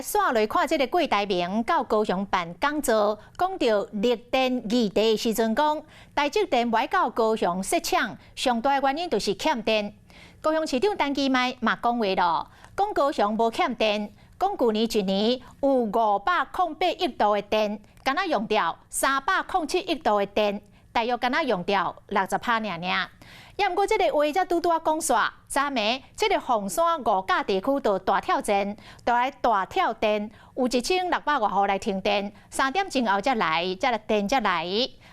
来线内看这个郭台铭到高雄办讲座，讲到绿电议题时阵讲，台积电袂到高雄设厂，上大原因就是欠电。高雄市长陈其迈嘛讲话咯，讲高雄无欠电，讲去年一年有508亿度的电，敢若用掉307亿度的电，大约敢若用掉60%尔。也毋过，这个话才拄拄讲煞，昨暝这个凤山五甲地区就大跳针，就来大跳电，有1600外户来停电，3点钟后才来，电才来。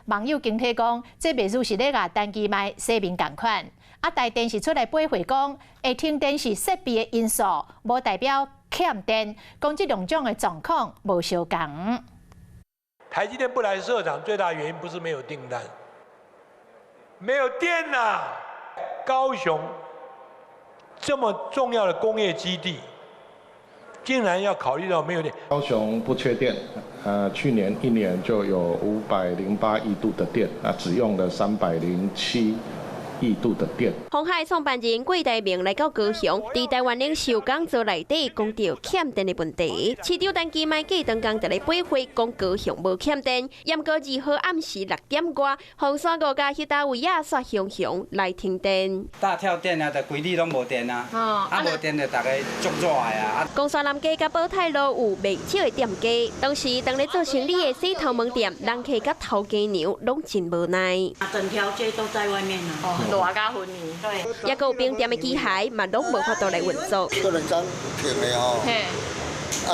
网友惊体讲，这袂如是咧甲陈其迈说明共款。啊，台电是出来驳回讲，会停电是设备的因素，无代表欠电，讲这两种的状况无相共。台积电不来设厂，最大原因不是没有订单。没有电呐！高雄这么重要的工业基地，竟然要考虑到没有电。高雄不缺电，去年1年就有508亿度的电，只用了307亿度的电。鸿海创办人郭台铭来到高雄，在台湾领袖讲座内底讲到欠电的问题。市长陈其迈继当天就来驳回，讲高雄无欠电。严过2号暗时6点多，凤山5甲迄搭位啊煞熊熊来停电。大跳电啊，就规日拢无电啊，无电就大家足热的啊。公山南街甲宝泰路有袂少的店家，当时当咧做生意的洗头门店，人客甲头家娘拢真无奈。整条街都在外面啊。热甲昏迷，对，也有冰店的机械嘛，拢无法度来运作。可能刚停的哦。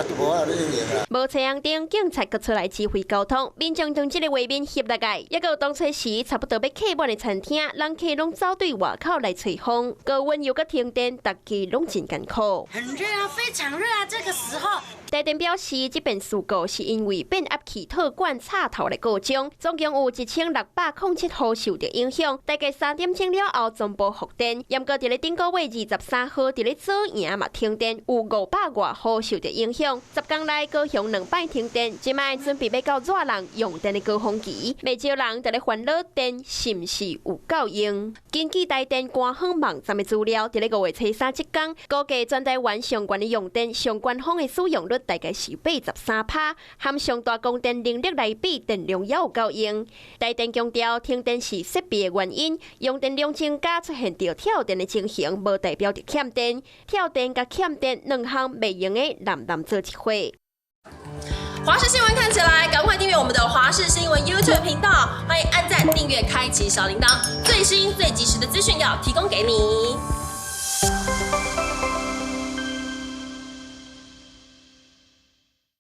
就无法咧运营啊。无车红灯，警察阁出来指挥交通，民众从这个画面翕落来，也有当初时差不多要客满的餐厅，人客拢走对外口来吹风，高温又阁停电，大家拢真艰苦。很热啊，非常热啊，这个时候。台电表示，这边事故是因为变压器套管插头来故障，总共有1607户受到影响。大概3点钟了后，全部复电。严格伫咧顶个月23号，伫咧左营嘛停电，有500外户受到影响。10天内高雄2摆停电，即摆准备要到热人用电的高峰期，未少人伫咧烦恼电是毋是有够用。根据台电官方网站的资料，伫咧5月初3这天，估计全台湾相关的用电上官方的使用率大概是83%，和上大供电能力来比，电量也有够用。台电强调，停电是设备的原因，用电量增加出现着跳电的情形，无代表着欠电。跳电甲欠电两项袂用的，难做一伙。华视新闻看起来，赶快订阅我们的华视新闻 YouTube 频道，欢迎按赞、订阅、开启小铃铛，最新最及时的资讯要提供给你。